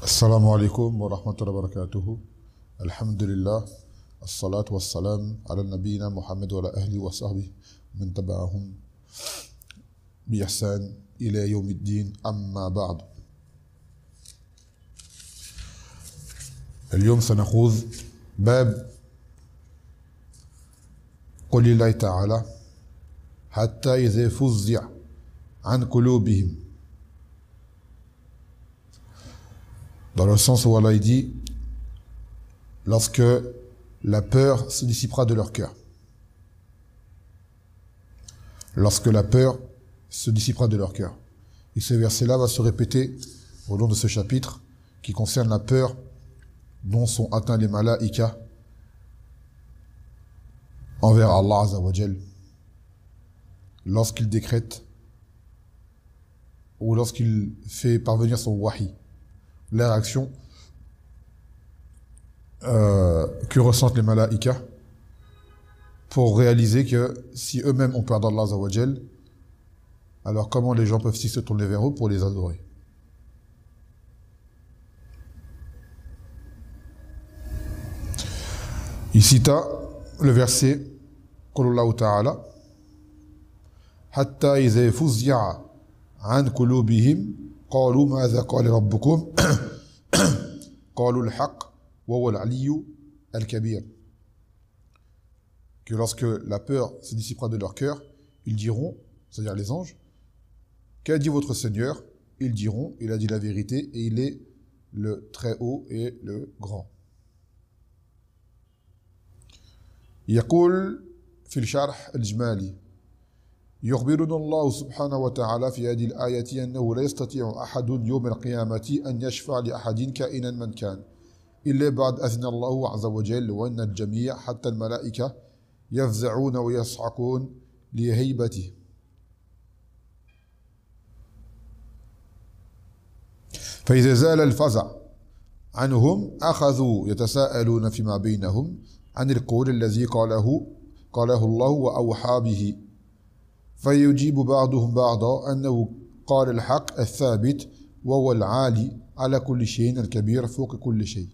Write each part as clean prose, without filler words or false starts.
السلام عليكم ورحمة الله وبركاته. الحمد لله. الصلاة والسلام على نبينا محمد وعلى أهله وصحبه من تبعهم بإحسان إلى يوم الدين. أما بعد، اليوم سنخوض باب قول الله تعالى حتى إذا فزع عن قلوبهم. Dans le sens où Allah dit, lorsque la peur se dissipera de leur cœur. Lorsque la peur se dissipera de leur cœur. Et ce verset-là va se répéter au long de ce chapitre qui concerne la peur dont sont atteints les malaïkas envers Allah Azza wa Jal lorsqu'il décrète ou lorsqu'il fait parvenir son wahi. La réaction que ressentent les malaïkas pour réaliser que si eux-mêmes ont peur d'Allah Azza wa Jal, alors comment les gens peuvent-ils se tourner vers eux pour les adorer? Il cita le verset Qulullahu ta'ala Hatta iza fuzzi'a an qulubihim qalu madha qala rabbukum qalu al-haqq wa huwa al-'aliyyu al-kabir. Que lorsque la peur se dissipera de leur cœur, ils diront, c'est-à-dire les anges, qu'a dit votre Seigneur? Ils diront, il a dit la vérité et il est le très haut et le grand. يقول في الشرح الإجمالي يخبرنا الله سبحانه وتعالى في هذه الآية أنه لا يستطيع أحد يوم القيامة أن يشفع لأحد كائنا من كان إلا بعد أذن الله عز وجل وأن الجميع حتى الملائكة يفزعون ويصعقون لهيبته. فإذا زال الفزع عنهم أخذوا يتساءلون فيما بينهم عن القول الذي قاله الله وأوحى به فيجيب بعضهم بعضا أنه قال الحق الثابت وهو العالي على كل شيء الكبير فوق كل شيء.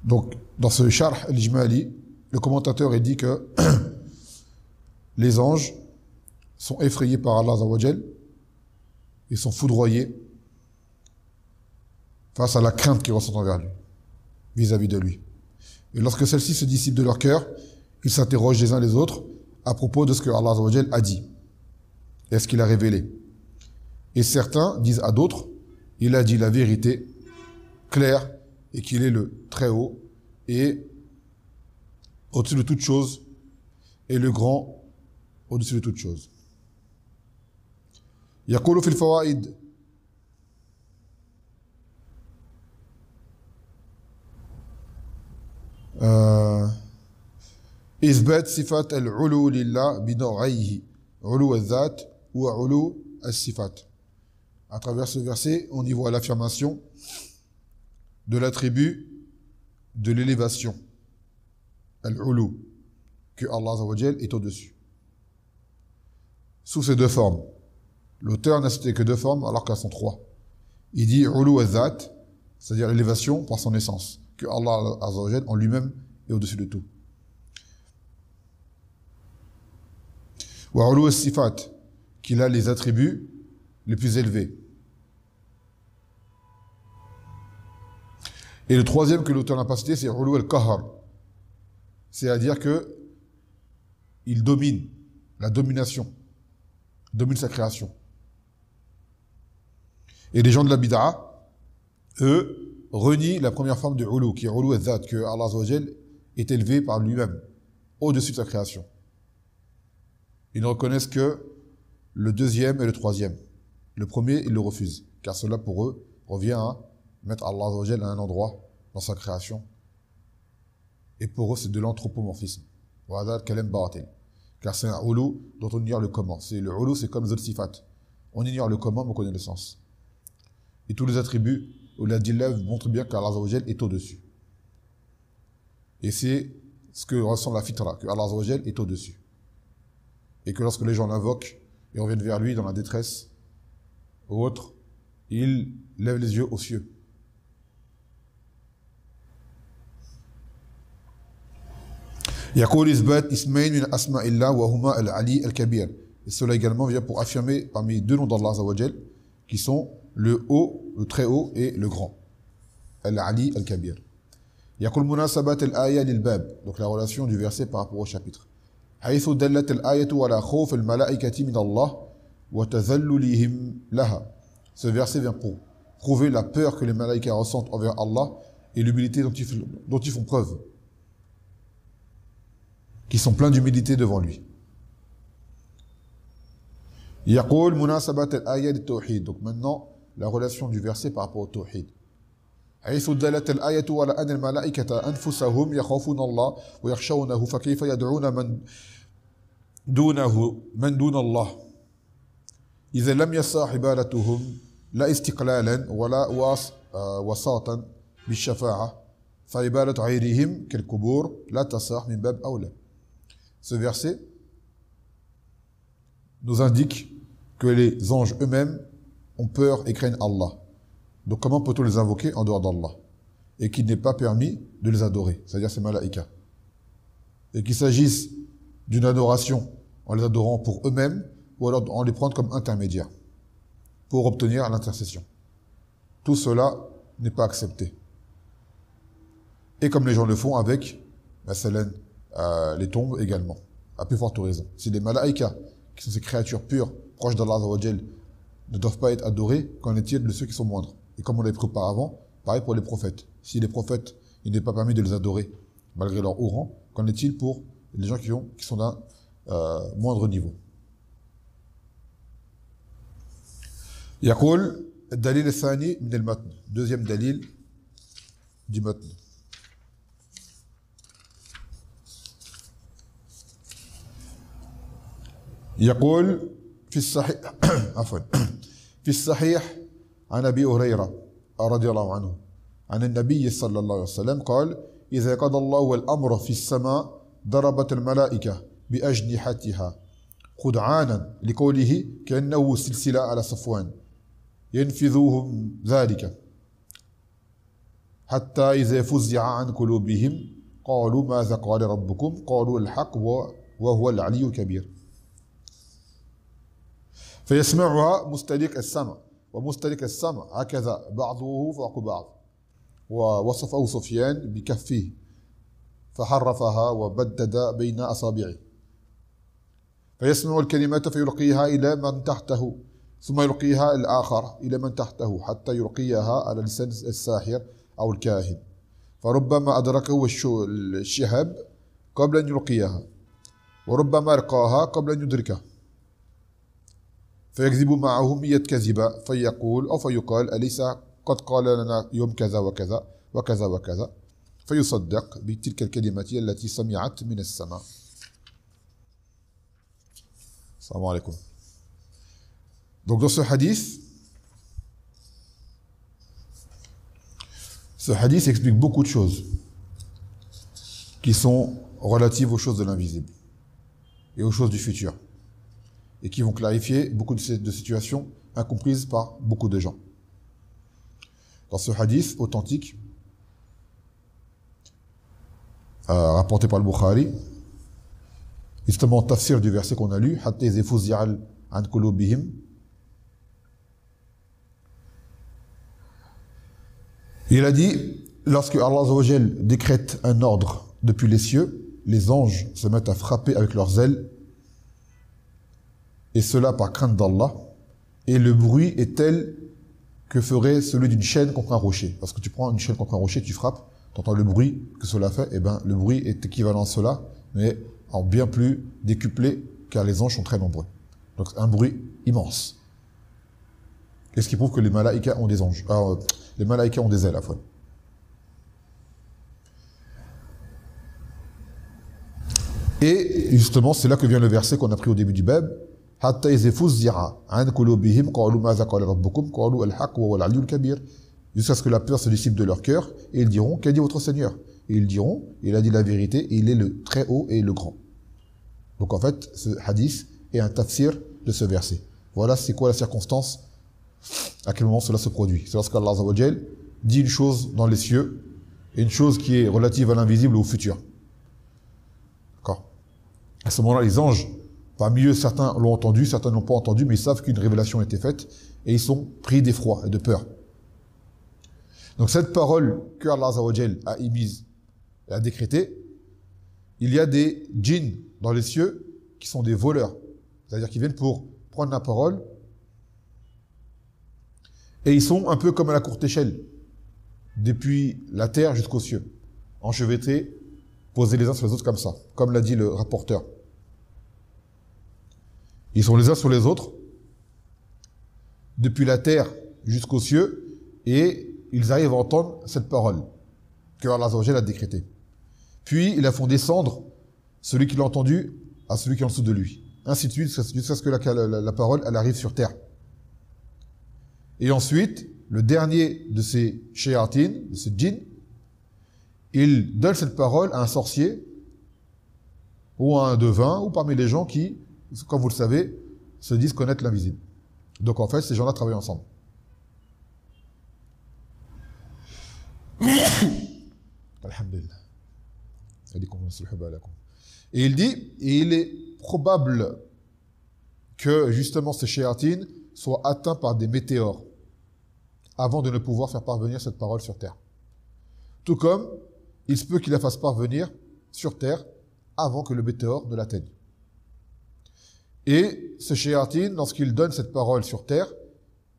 Donc, dans ce sharh al-Ijmali, le commentateur dit que les anges sont effrayés par Allah Azza wa Jal et sont foudroyés face à la crainte qu'ils ressentent envers lui, vis-à-vis de lui. Et lorsque celle-ci se dissipe de leur cœur, ils s'interrogent les uns les autres à propos de ce que Allah Azza wa Jal a dit et ce qu'il a révélé. Et certains disent à d'autres, il a dit la vérité claire et qu'il est le très haut et au-dessus de toute chose et le grand au-dessus de toute chose. يقول في الفوائد إثبات صفات العلو لله بنوعيه علو الذات وعلو الصفات. À travers ce verset, on y voit l'affirmation de l'attribut de l'élévation, al-ulu, que Allah Azza wa Jal est au-dessus. Sous ces deux formes. L'auteur n'a cité que deux formes alors qu'elles sont trois. Il dit ulu al-zat, c'est-à-dire l'élévation par son essence, que Allah Azza wa Jal en lui-même est au-dessus de tout. Wa ulu al-sifat, qu'il a les attributs les plus élevés. Et le troisième que l'auteur n'a pas cité, c'est ulu al-qahar, c'est-à-dire que il domine, la domination, domine sa création. Et les gens de la bid'a, eux, renient la première forme de ulu, qui est ulu al-zat, que Allah Azza wa Jal est élevé par lui-même, au-dessus de sa création. Ils ne reconnaissent que le deuxième et le troisième. Le premier, ils le refusent, car cela pour eux revient à mettre Allah Azza wa Jal à un endroit dans sa création. Et pour eux, c'est de l'anthropomorphisme. Car c'est un ulu dont on ignore le comment. Le ulu, c'est comme les autres sifat. On ignore le comment, mais on connaît le sens. Et tous les attributs, ou la dilla montrent bien qu'Allah Azza wa Jal est au-dessus. Et c'est ce que ressent la fitra, que Allah Azza wa Jal est au-dessus. Et que lorsque les gens l'invoquent et reviennent vers lui dans la détresse ou autre, il lève les yeux aux cieux. يقول إثبات اسمين من أسماء الله وهما العلي الكبير. Et cela également vient pour affirmer parmi deux noms d'Allah Azza wa Jal qui sont le haut, le très haut et le grand. Al-Ali al-Kabir. يقول مناسبة الآية للباب. Donc la relation du verset par rapport au chapitre. حيث دلت الآية على خوف الملائكة من الله وتذللهم لها. Ce verset vient pour prouver la peur que les malaïkas ressentent envers Allah et l'humilité dont ils font preuve. Qui sont pleins d'humilité devant lui. يقول مناسبة الآية للتوحيد. Donc maintenant, la relation du verset par rapport au tawhid. حيث دلت الآية على أن الملائكة أنفسهم يخافون الله ويخشونه فكيف يدعون من دون الله إذا لم يصح عبادتهم لا استقلالا ولا وساطا بالشفاعة فعبادة غيرهم كالقبور لا تصح من باب أولى. Ce verset nous indique que les anges eux-mêmes ont peur et craignent Allah. Donc comment peut-on les invoquer en dehors d'Allah? Et qu'il n'est pas permis de les adorer, c'est-à-dire ces malaïkas. Et qu'il s'agisse d'une adoration en les adorant pour eux-mêmes ou alors en les prenant comme intermédiaires pour obtenir l'intercession. Tout cela n'est pas accepté. Et comme les gens le font avec les tombes également, à plus forte raison. Si les malaïkas, qui sont ces créatures pures, proches d'Allah Azza wa Jal, ne doivent pas être adorés, qu'en est-il de ceux qui sont moindres? Et comme on l'avait pris auparavant, pareil pour les prophètes. Si les prophètes, il n'est pas permis de les adorer, malgré leur haut rang, qu'en est-il pour les gens qui sont d'un moindre niveau? يقول الدليل الثاني من المتن. Deuxième dalil du matn. يقول في الصحيح عفوا في الصحيح عن أبي هريرة رضي الله عنه عن النبي صلى الله عليه وسلم قال إذا قضى الله الأمر في السماء ضربت الملائكة بأجنحتها خدعانا لقوله كأنه سلسلة على صفوان ينفذوهم ذلك حتى إذا فزع عن قلوبهم قالوا ماذا قال ربكم قالوا الحق وهو العلي الكبير فيسمعها مستلق السمع ومستلق السمع هكذا بعضه فوق بعض ووصفه سفيان بكفه فحرفها وبدد بين أصابعه فيسمع الكلمة فيلقيها إلى من تحته ثم يلقيها الآخر إلى من تحته حتى يلقيها على لسان الساحر أو الكاهن فربما أدركه الشهاب قبل أن يلقيها وربما ألقاها قبل أن يدركه فيكذب معه 100 كذبة فيقول أو فيقال أليس قد قال لنا يوم كذا وكذا وكذا وكذا فيصدق بتلك الكلمة التي سمعت من السماء. السلام عليكم. Donc dans ce hadith explique beaucoup de choses qui sont relatives aux choses de l'invisible et aux choses du futur et qui vont clarifier beaucoup de situations incomprises par beaucoup de gens. Dans ce hadith authentique rapporté par le Bukhari, justement tafsir du verset qu'on a lu, hatta izifuz ya'al an qulubihim. Il a dit, lorsque Allah Azza wa Jal décrète un ordre depuis les cieux, les anges se mettent à frapper avec leurs ailes, et cela par crainte d'Allah, et le bruit est tel que ferait celui d'une chaîne contre un rocher. Parce que tu prends une chaîne contre un rocher, tu frappes, tu entends le bruit que cela fait, et bien le bruit est équivalent à cela, mais en bien plus décuplé, car les anges sont très nombreux. Donc un bruit immense. Et ce qui prouve que les malaïkas ont des anges. Les malaïkas ont des ailes à fois. Et justement, c'est là que vient le verset qu'on a pris au début du bab. Hatta izifuzzi'a an qulubihim qalu maza qala rabbukum qalu al-haqq wa huwa al-'aliyyul kabir. Jusqu'à ce que la peur se dissipe de leur cœur et ils diront qu'a dit votre Seigneur? Et ils diront, il a dit la vérité et il est le très haut et le grand. Donc en fait, ce hadith est un tafsir de ce verset. Voilà c'est quoi la circonstance À quel moment cela se produit? C'est lorsqu'Allah Azza wa Jal dit une chose dans les cieux et une chose qui est relative à l'invisible ou au futur. D'accord? À ce moment-là, les anges, parmi eux, certains l'ont entendu, certains n'ont pas entendu, mais ils savent qu'une révélation a été faite et ils sont pris d'effroi et de peur. Donc cette parole que Allah Azza wa Jal a émise et a décrétée, il y a des djinns dans les cieux qui sont des voleurs, c'est-à-dire qui viennent pour prendre la parole et ils sont un peu comme à la courte échelle, depuis la terre jusqu'aux cieux, enchevêtrés, posés les uns sur les autres comme ça, comme l'a dit le rapporteur. Ils sont les uns sur les autres, depuis la terre jusqu'aux cieux, et ils arrivent à entendre cette parole que Allah Azza wa Jal a décrétée. Puis ils la font descendre, celui qui l'a entendu, à celui qui est en dessous de lui. Ainsi de suite, jusqu'à ce que la parole elle arrive sur terre. Et ensuite, le dernier de ces shayatines, de ces djinns, il donne cette parole à un sorcier, ou à un devin, ou parmi les gens qui, comme vous le savez, se disent connaître l'invisible. Donc en fait, ces gens-là travaillent ensemble. Alhamdulillah. Et il dit, et il est probable que justement ces shayatines soient atteints par des météores avant de ne pouvoir faire parvenir cette parole sur terre. Tout comme il se peut qu'il la fasse parvenir sur terre avant que le météore ne l'atteigne. Et ce shayatine, lorsqu'il donne cette parole sur terre,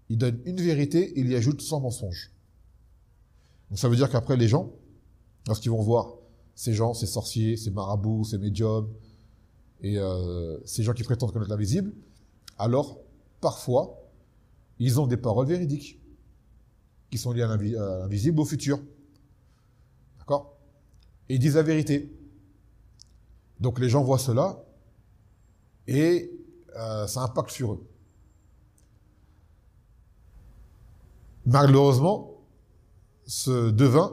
il donne une vérité, il y ajoute 100 mensonges. Donc ça veut dire qu'après les gens, lorsqu'ils vont voir ces gens, ces sorciers, ces marabouts, ces médiums, et ces gens qui prétendent connaître l'invisible, alors parfois, ils ont des paroles véridiques qui sont liées à l'invisible, au futur. D'accord? Et ils disent la vérité. Donc les gens voient cela et ça impacte sur eux. Malheureusement, ce devin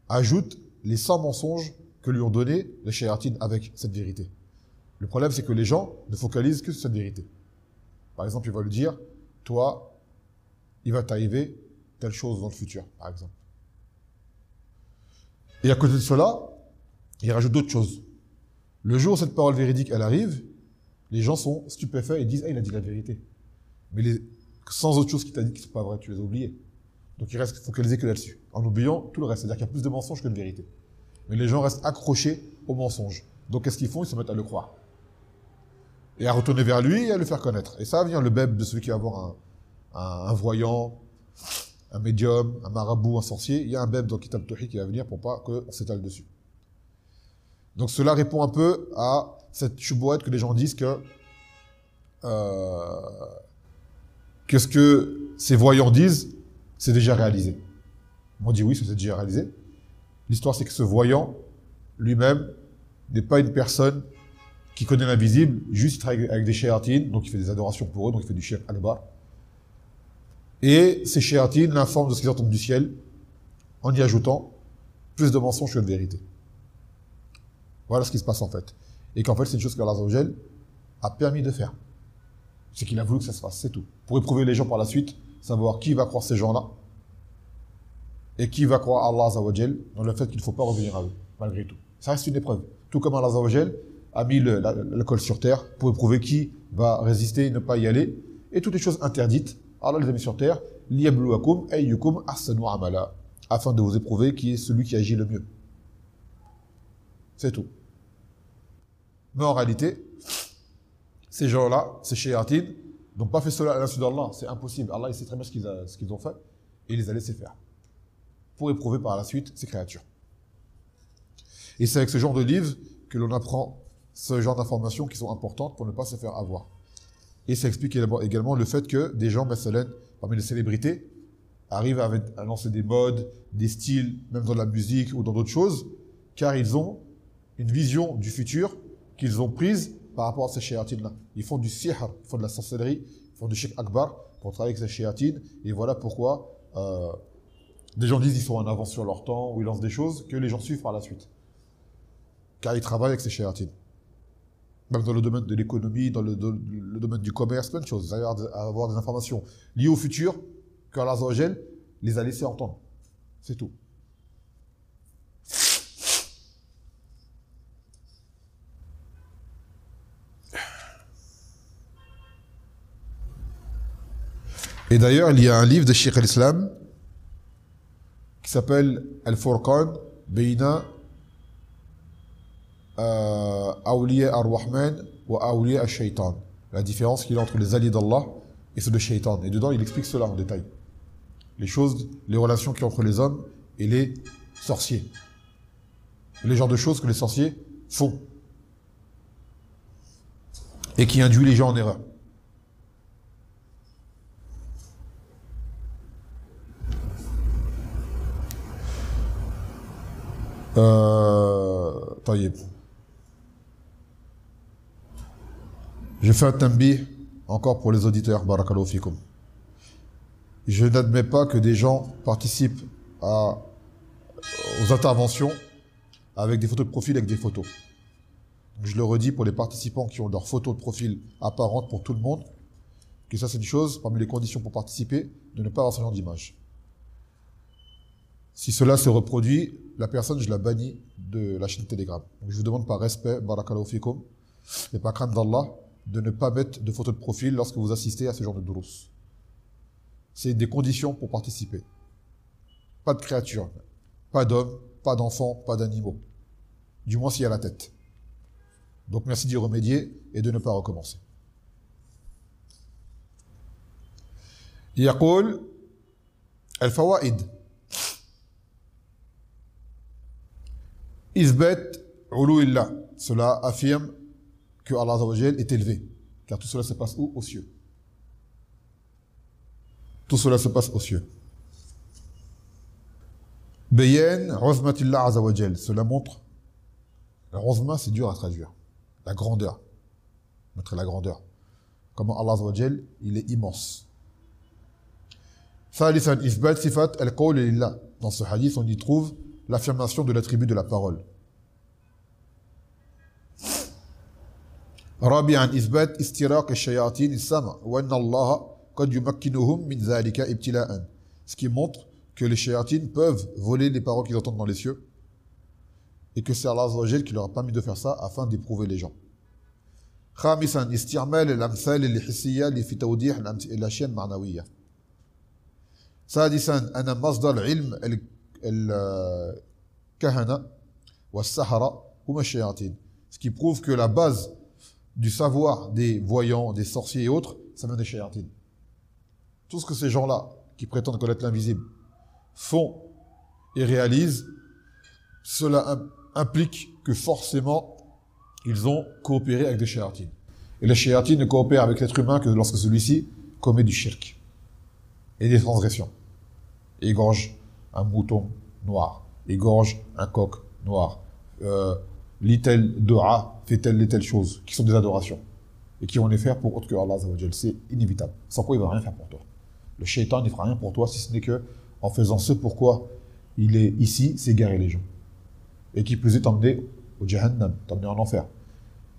ajoute les 100 mensonges que lui ont donnés les shayatines avec cette vérité. Le problème, c'est que les gens ne focalisent que sur cette vérité. Par exemple, il va lui dire, toi, il va t'arriver telle chose dans le futur, par exemple. Et à côté de cela, il rajoute d'autres choses. Le jour où cette parole véridique, elle arrive, les gens sont stupéfaits et disent, ah, il a dit la vérité. Mais les 100 autres choses qu'il t'a dit qui ne sont pas vraies, tu les as oubliées. Donc il reste focalisé que là-dessus, en oubliant tout le reste. C'est-à-dire qu'il y a plus de mensonges que de vérité. Mais les gens restent accrochés aux mensonges. Donc qu'est-ce qu'ils font? Ils se mettent à le croire. Et à retourner vers lui et à le faire connaître. Et ça vient le beb de celui qui va avoir un voyant, un médium, un marabout, un sorcier. Il y a un beb dans Kitab Tawhid qui va venir pour pas qu'on s'étale dessus. Donc cela répond un peu à cette choubouette que les gens disent que ce que ces voyants disent, c'est déjà réalisé. On dit oui, c'est déjà réalisé. L'histoire, c'est que ce voyant, lui-même, n'est pas une personne qui connaît l'invisible, juste il travaille avec des shayatines, donc il fait des adorations pour eux, donc il fait du shirk akbar. Et ces shayatines l'informent de ce qu'ils entendent du ciel, en y ajoutant plus de mensonges que de vérité. Voilà ce qui se passe en fait. Et qu'en fait, c'est une chose qu'Allah Azza wa Jal a permis de faire. C'est qu'il a voulu que ça se fasse, c'est tout. Pour éprouver les gens par la suite, savoir qui va croire ces gens-là, et qui va croire Allah Azza wa Jal dans le fait qu'il ne faut pas revenir à eux, malgré tout. Ça reste une épreuve. Tout comme Allah Azza wa Jal a mis le col sur terre pour éprouver qui va résister et ne pas y aller. Et toutes les choses interdites, Allah les a mis sur terre, liyabluwakum ayyukum ahsanu amala, afin de vous éprouver qui est celui qui agit le mieux. C'est tout. Mais en réalité, ces gens-là, ces shayatines, n'ont pas fait cela à l'insu d'Allah. C'est impossible. Allah, il sait très bien ce qu'ils ont fait et il les a laissés faire. Pour éprouver par la suite ces créatures. Et c'est avec ce genre de livre que l'on apprend ce genre d'informations qui sont importantes pour ne pas se faire avoir. Et ça explique également le fait que des gens, parmi les célébrités, arrivent à lancer des modes, des styles, même dans la musique ou dans d'autres choses, car ils ont une vision du futur qu'ils ont prise par rapport à ces shayatines-là. Ils font du sihr, ils font de la sorcellerie, ils font du shirk akbar pour travailler avec ces shayatines. Et voilà pourquoi des gens disent qu'ils sont en avance sur leur temps, ou ils lancent des choses que les gens suivent par la suite. Car ils travaillent avec ces shayatines. Même dans le domaine de l'économie, dans le domaine du commerce, plein de choses. Vous allez avoir des informations liées au futur qu'Allah Azza wa Jal les a laissées entendre. C'est tout. Et d'ailleurs, il y a un livre de Cheikh al-Islam qui s'appelle Al-Furqan Bayna Awliya ar-Rahman wa Awliya al-Shaytan. La différence qu'il y a entre les alliés d'Allah et ceux de Shaytan. Et dedans, il explique cela en détail. Les choses, les relations qu'il y a entre les hommes et les sorciers. Les genres de choses que les sorciers font. Et qui induit les gens en erreur. طيب. Je fais un tambi encore pour les auditeurs, barakallahu fikum. Je n'admets pas que des gens participent aux interventions avec des photos de profil avec des photos. Je le redis pour les participants qui ont leurs photos de profil apparentes pour tout le monde, que ça c'est une chose, parmi les conditions pour participer, de ne pas avoir ce genre d'image. Si cela se reproduit, la personne, je la bannis de la chaîne Telegram. Donc je vous demande par respect, barakallahu fikum, et par crainte d'Allah, de ne pas mettre de photos de profil lorsque vous assistez à ce genre de durous. C'est des conditions pour participer. Pas de créatures, pas d'hommes, pas d'enfants, pas d'animaux. Du moins s'il y a la tête. Donc merci d'y remédier et de ne pas recommencer. يقول الفوائد إثبات علو الله. Cela affirme que Allah Azza wa Jal est élevé. Car tout cela se passe où? Aux cieux. Tout cela se passe aux cieux. Bayan Uzmatillah Azza wa Jal. Cela montre. La Uzma, c'est dur à traduire. La grandeur. Montrer la grandeur. Comment Allah Azza wa Jal, il est immense. Thalithan Isbat Sifat al-Qawl lillah. Dans ce hadith, on y trouve l'affirmation de l'attribut de la parole. رابعا إثبات استراق الشياطين السمع وأن الله قد يمكنهم من ذلك ابتلاء. Ce qui montre que les shayatines peuvent voler les paroles qu'ils entendent dans les cieux et que c'est Allah Azza wa Jal qui leur a permis de faire ça afin d'éprouver les gens. خامسا استعمال الأمثال الحسية في توضيح الأشياء المعنوية. سادسا أن مصدر علم الكهنة والسحرة هم الشياطين. Ce qui prouve que la base du savoir des voyants, des sorciers et autres, ça vient des shayatines. Tout ce que ces gens-là, qui prétendent connaître l'invisible, font et réalisent, cela implique que forcément, ils ont coopéré avec des shayatines. Et les shayatines ne coopèrent avec l'être humain que lorsque celui-ci commet du shirk et des transgressions. Égorge un mouton noir, égorge un coq noir, lit telle dua, fait telle et telle chose, qui sont des adorations, et qui vont les faire pour autre que Allah Azza wa Jal. C'est inévitable. Sans quoi il ne va rien faire pour toi. Le shaitan ne fera rien pour toi, si ce n'est que, en faisant ce pourquoi il est ici, c'est égarer les gens. Et qui plus est t'emmener au Jahannam, t'emmener en enfer.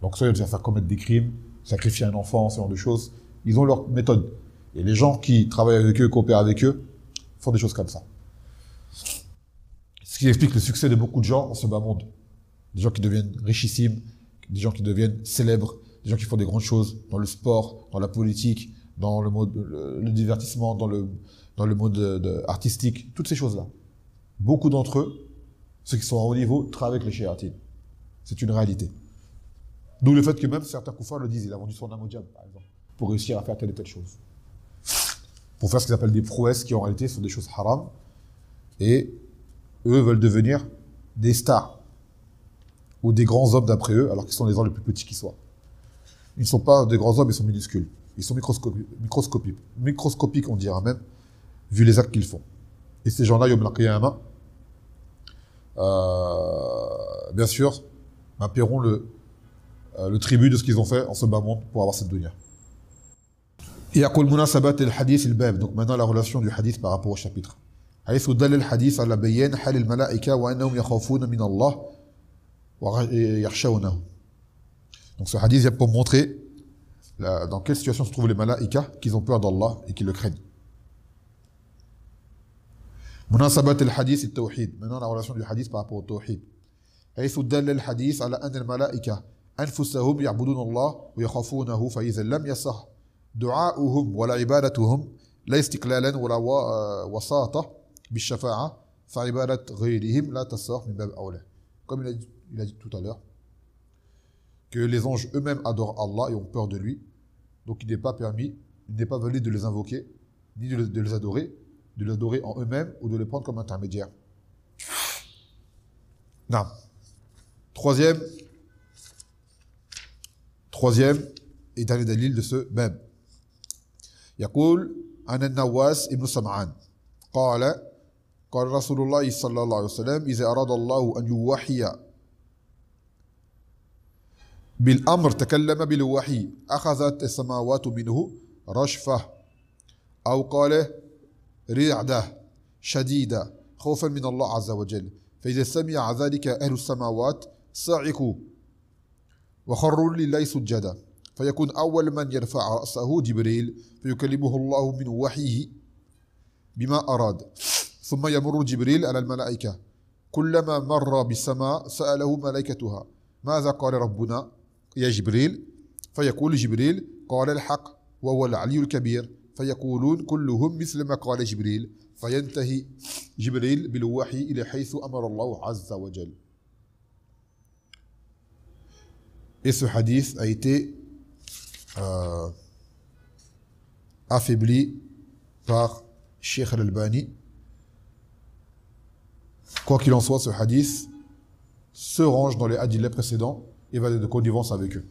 Donc ça, il va faire commettre des crimes, sacrifier un enfant, ce genre de choses. Ils ont leur méthode. Et les gens qui travaillent avec eux, coopèrent avec eux, font des choses comme ça. Ce qui explique le succès de beaucoup de gens dans ce bas monde. Des gens qui deviennent richissimes, des gens qui deviennent célèbres, des gens qui font des grandes choses dans le sport, dans la politique, dans le mode, le divertissement, dans le mode artistique, toutes ces choses-là. Beaucoup d'entre eux, ceux qui sont à haut niveau, travaillent avec les shayatines. C'est une réalité. D'où le fait que même certains koufars le disent, il a vendu son âme au diable, par exemple, pour réussir à faire telle et telle chose. Pour faire ce qu'ils appellent des prouesses qui en réalité sont des choses haram, et eux veulent devenir des stars, ou des grands hommes d'après eux, alors qu'ils sont les hommes les plus petits qui soient. Ils ne sont pas des grands hommes, ils sont minuscules. Ils sont microscopiques, on dira même, vu les actes qu'ils font. Et ces gens-là, Yom al-Qiyamah, bien sûr, paieront le tribut de ce qu'ils ont fait en ce bas monde pour avoir cette dunya. يقول مناسبة الحديث الباب. Donc maintenant la relation du hadith par rapport au chapitre. حيث دل الحديث على بيان حال الملائكة وأنهم يخافون من الله ويخشونه. Donc ce hadith vient pour montrer dans quelle situation se trouvent les malaïkas, qu'ils ont peur d'Allah et qu'ils le craignent. Munasabat al-hadith et tawhid. Maintenant la relation du hadith par rapport au tawhid. حيث دل الحديث على أن الملائكة أنفسهم يعبدون الله ويخافونه فإذا لم يصح دعاؤهم ولا عبادتهم لا استقلالا ولا وساطة بالشفاعة فعبادة غيرهم لا تصح من باب أولى. Comme il a dit tout à l'heure, que les anges eux-mêmes adorent Allah et ont peur de lui, donc il n'est pas permis, il n'est pas valide de les invoquer, ni de les adorer, de les adorer en eux-mêmes ou de les prendre comme intermédiaires. Non. Troisième et dernier dalil de ce bab. يقول عن النواس ابن سمعان قال رسول الله صلى الله عليه وسلم إذا أراد الله أن يوحي بالأمر تكلم بالوحي أخذت السماوات منه رشفة أو قال رعدة شديدة خوفا من الله عز وجل فإذا سمع ذلك أهل السماوات صعقوا وخروا لله سجدا فيكون أول من يرفع رأسه جبريل فيكلمه الله من وحيه بما أراد ثم يمر جبريل على الملائكة كلما مر بالسماء سأله ملائكتها ماذا قال ربنا يا جبريل فيقول جبريل قال الحق وهو العلي الكبير فيقولون كلهم مثل ما قال جبريل فينتهي جبريل بالوحي إلى حيث أمر الله عز وجل. Et ce hadith a été affaibli par Cheikh Al-Albani. Quoi qu'il en soit, ce hadith se range dans les hadiths précédents et va de connivence avec eux.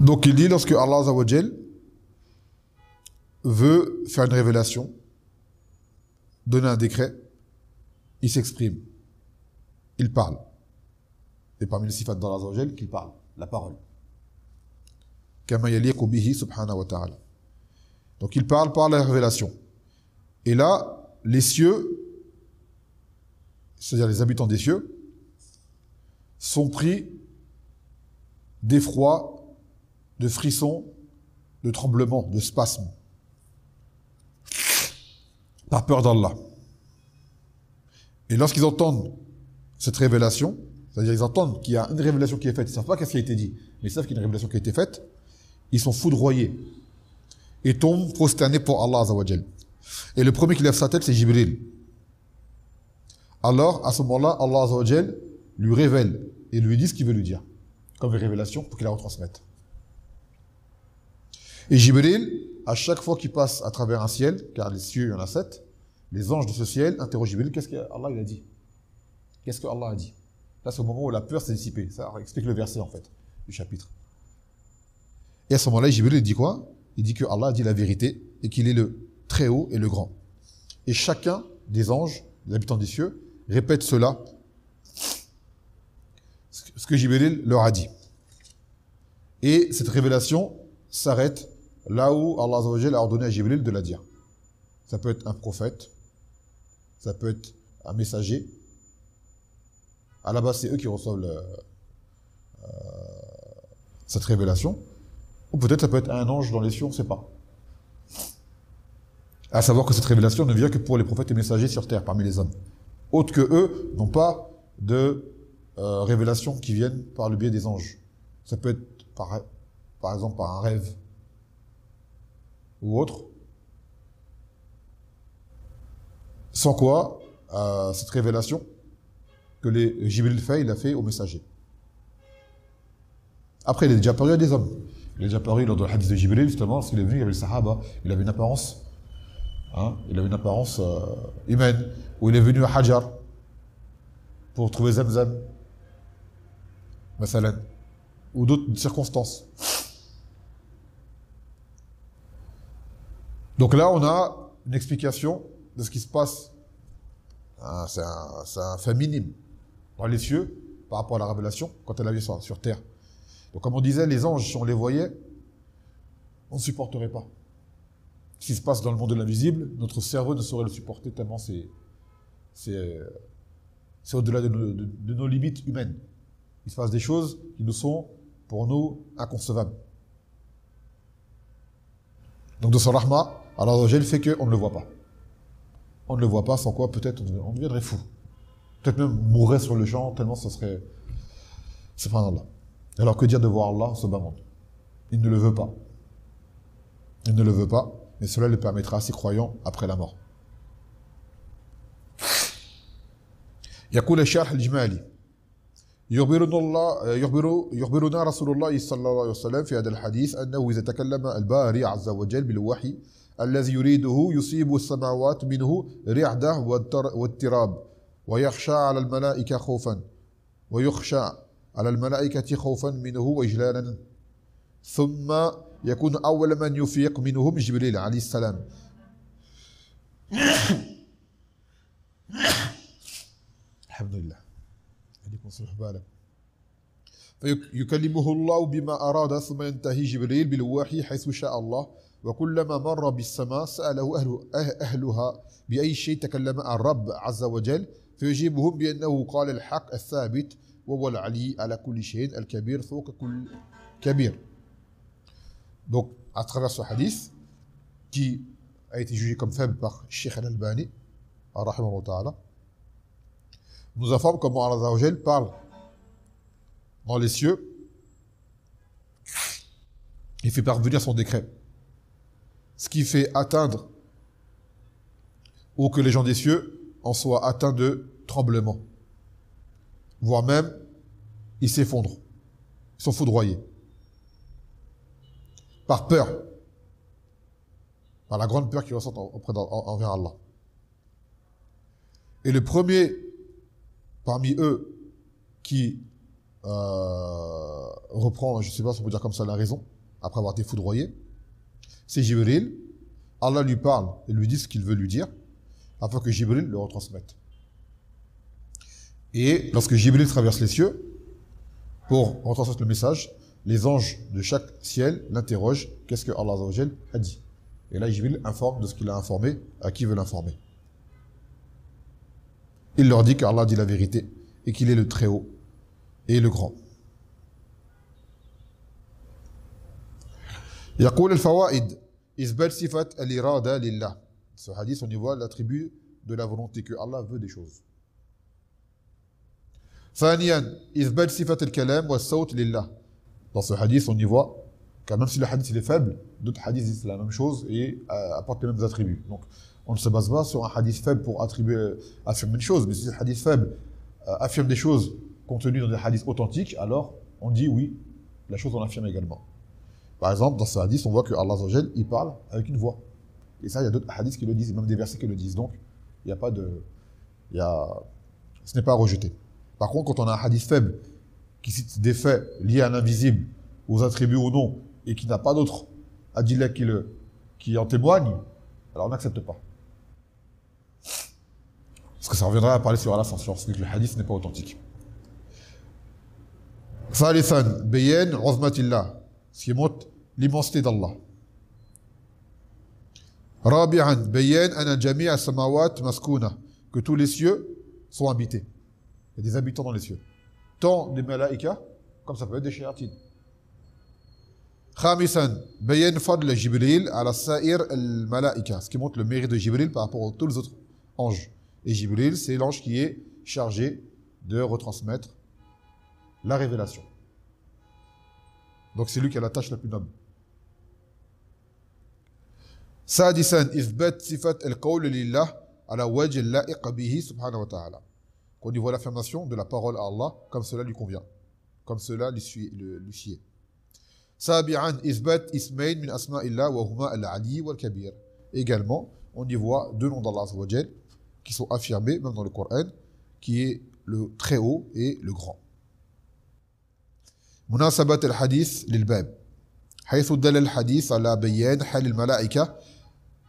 Donc il dit, lorsque Allah Azza wa Jal veut faire une révélation, donner un décret, il s'exprime, il parle. Et parmi les sifat d'Allah Azza wa Jal, qu'il parle, la parole. Kama yaliqu bihi subhanahu wa ta'ala. Donc il parle par la révélation. Et là, les cieux, c'est-à-dire les habitants des cieux, sont pris d'effroi, de frissons, de tremblements, de spasmes, par peur d'Allah. Et lorsqu'ils entendent cette révélation, c'est-à-dire ils entendent qu'il y a une révélation qui est faite, ils ne savent pas qu'est-ce qui a été dit, mais ils savent qu'il y a une révélation qui a été faite, ils sont foudroyés et tombent prosternés pour Allah Azza wa Jal. Et le premier qui lève sa tête, c'est Jibril. Alors, à ce moment-là, Allah Azza wa Jal lui révèle et lui dit ce qu'il veut lui dire, comme une révélation pour qu'il la retransmette. Et Jibril, à chaque fois qu'il passe à travers un ciel, car les cieux, il y en a 7, les anges de ce ciel interrogent Jibril, qu'est-ce qu'Allah a dit? Qu'est-ce qu'Allah a dit? Là, c'est au moment où la peur s'est dissipée. Ça explique le verset, en fait, du chapitre. Et à ce moment-là, Jibril dit quoi? Il dit que Allah a dit la vérité et qu'il est le très haut et le grand. Et chacun des anges, des habitants des cieux, répète cela, ce que Jibril leur a dit. Et cette révélation s'arrête là où Allah Azza wa Jalla a ordonné à Jibril de la dire. Ça peut être un prophète, ça peut être un messager. À la base, c'est eux qui reçoivent cette révélation. Ou peut-être ça peut être un ange dans les cieux, on ne sait pas. À savoir que cette révélation ne vient que pour les prophètes et messagers sur terre, parmi les hommes. Autres que eux n'ont pas de révélations qui viennent par le biais des anges. Ça peut être par exemple par un rêve ou autre. Sans quoi, cette révélation que les Jibril fait, il l'a fait aux messagers. Après, il est déjà apparu à des hommes. Il est déjà apparu lors de le hadith de Jibril, justement, lorsqu'il est venu, il y avait le Sahaba, il avait une apparence, il avait une apparence humaine, où il est venu à Hajar pour trouver Zamzam, masalan, ou d'autres circonstances. Donc là, on a une explication de ce qui se passe. C'est un fait minime dans les cieux par rapport à la révélation quand elle a vu sur terre. Donc comme on disait, les anges, si on les voyait, on ne supporterait pas. Ce qui se passe dans le monde de l'invisible, notre cerveau ne saurait le supporter tellement c'est C'est au-delà de nos limites humaines. Il se passe des choses qui nous sont, pour nous, inconcevables. Donc de son rahma, Allah fait qu'on ne le voit pas. On ne le voit pas, sans quoi peut-être on deviendrait fou. Peut-être même mourrait sur le champ, tellement ce serait... Subhanallah. Alors que dire de voir Allah ce bas monde? Il ne le veut pas. Il ne le veut pas, mais cela le permettra à ses croyants après la mort. يقول الشرح الإجمالي يخبرنا رسول الله صلى الله عليه وسلم في هذا الحديث أنه إذا تكلم الباري عز وجل بالوحي الذي يريده يصيب السماوات منه رعدة واضطراب ويخشى على الملائكة خوفا منه وإجلالا ثم يكون أول من يفيق منهم جبريل عليه السلام الحمد لله عليكم صلح بالك فيكلمه الله بما أراد ثم ينتهي جبريل بالوحي حيث شاء الله وكلما مر بالسماء سأله أهلها بأي شيء تكلم الرب عز وجل فيجيبهم بأنه قال الحق الثابت وهو العلي على كل شيء الكبير فوق كل كبير. Donc, à travers ce hadith, qui a été jugé comme faible par Cheikh Al-Albani, rahimahullah ta'ala, nous informe comment Allah Azza wa Jal parle dans les cieux et fait parvenir son décret. Ce qui fait atteindre, ou que les gens des cieux en soient atteints de tremblement. Voire même, ils s'effondrent. Ils sont foudroyés. Par peur. Par la grande peur qu'ils ressentent envers Allah. Et le premier parmi eux qui reprend, je ne sais pas si on peut dire comme ça, la raison, après avoir été foudroyé, c'est Jibril. Allah lui parle et lui dit ce qu'il veut lui dire, afin que Jibril le retransmette. Et lorsque Jibril traverse les cieux, pour retransmettre le message, les anges de chaque ciel l'interrogent, qu'est-ce que Allah Azza wa Jal a dit. Et là, Jibril informe de ce qu'il a informé, à qui veut l'informer. Il leur dit qu'Allah dit la vérité, et qu'il est le Très-Haut, et le Grand. يقول الفوائد إثبات صفة الإرادة لله. Ce hadith, on y voit l'attribut de la volonté, que Allah veut des choses. ثانيا إثبات صفة الكلام والصوت لله. Dans ce hadith, on y voit que même si le hadith il est faible, d'autres hadiths disent la même chose et apportent les mêmes attributs. Donc, on ne se base pas sur un hadith faible pour affirmer une chose, mais si le hadith faible affirme des choses contenues dans des hadiths authentiques, alors on dit oui, la chose on l'affirme également. Par exemple, dans ce hadith, on voit que Allah Azza wa Jal, il parle avec une voix. Et ça, il y a d'autres hadiths qui le disent, et même des versets qui le disent. Donc, il n'y a pas de... ce n'est pas à rejeter. Par contre, quand on a un hadith faible qui cite des faits liés à l'invisible, aux attributs ou non, et qui n'a pas d'autres adilla qui en témoignent, alors on n'accepte pas. Parce que ça reviendra à parler sur l'ascension, parce que le hadith n'est pas authentique. ثالثا بيان عظمة الله, ce qui montre l'immensité d'Allah. رابعا بيان أن جميع السماوات مسكونة, que tous les cieux sont habités. Il y a des habitants dans les cieux. Tant des malaïkas, comme ça peut être des shayatines. خامسا بيان فضل جبريل على سائر الملائكة, ce qui montre le mérite de Jibril par rapport à tous les autres anges. Et Jibril, c'est l'ange qui est chargé de retransmettre la révélation. Donc c'est lui qui a la tâche la plus noble. سادسا إثبات صفة القول لله على وجه اللائق به سبحانه وتعالى. Qu'on y voit l'affirmation de la parole à Allah comme cela lui convient, comme cela lui sied. سابعا إثبات اسمين من أسماء الله وهما العلي والكبير. Également, on y voit deux noms d'Allah Azza wa Jal qui sont affirmés même dans le Coran, qui est le très haut et le grand. مناسبة الحديث للباب حيث دل الحديث على بيان حال الملائكة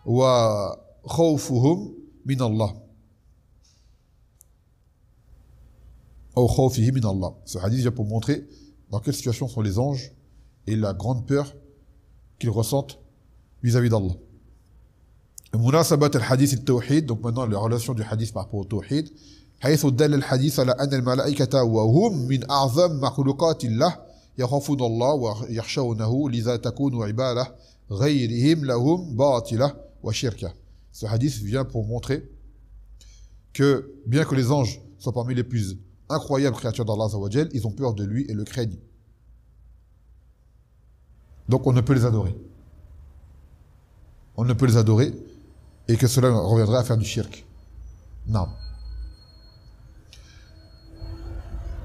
وخوفهم من الله أو خوفه من الله. Ce hadith vient pour montrer dans quelle situation sont les anges et la grande peur qu'ils ressentent vis-à-vis d'Allah. مناسبة الحديث التوحيد. Donc maintenant la relation du hadith par rapport au tawhid. حيث دل الحديث على أن الملائكة وهم من أعظم مخلوقات الله يخافون الله ويخشونه لذا تكون عبادة غيرهم لهم باطلة وشركة. Ce hadith vient pour montrer que bien que les anges soient parmi les plus incroyables créatures d'Allah Azza wa Jal, ils ont peur de lui et le craignent. Donc on ne peut les adorer. On ne peut les adorer et que cela reviendrait à faire du shirk. Non.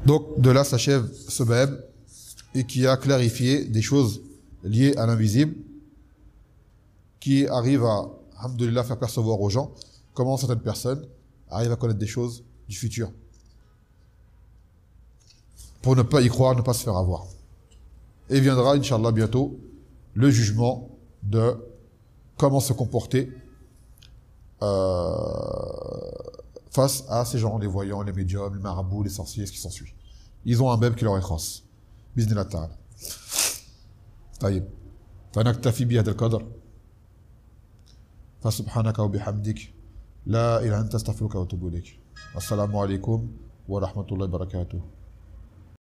Donc de là s'achève ce bab et qui a clarifié des choses liées à l'invisible qui arrivent à, alhamdoulilah, faire percevoir aux gens comment certaines personnes arrivent à connaître des choses du futur pour ne pas y croire, ne pas se faire avoir. Et viendra, Inch'Allah, bientôt le jugement de comment se comporter face à ces gens, les voyants, les médiums, les marabouts, les sorciers, ce qui s'ensuit. Ils ont un bab qui leur est khas. Bismillah ta'ala. طيب فنكتفي بهذا القدر فسبحانك وبحمدك لا إله إلا أنت أستغفرك وأتوب إليك. السلام عليكم ورحمة الله وبركاته.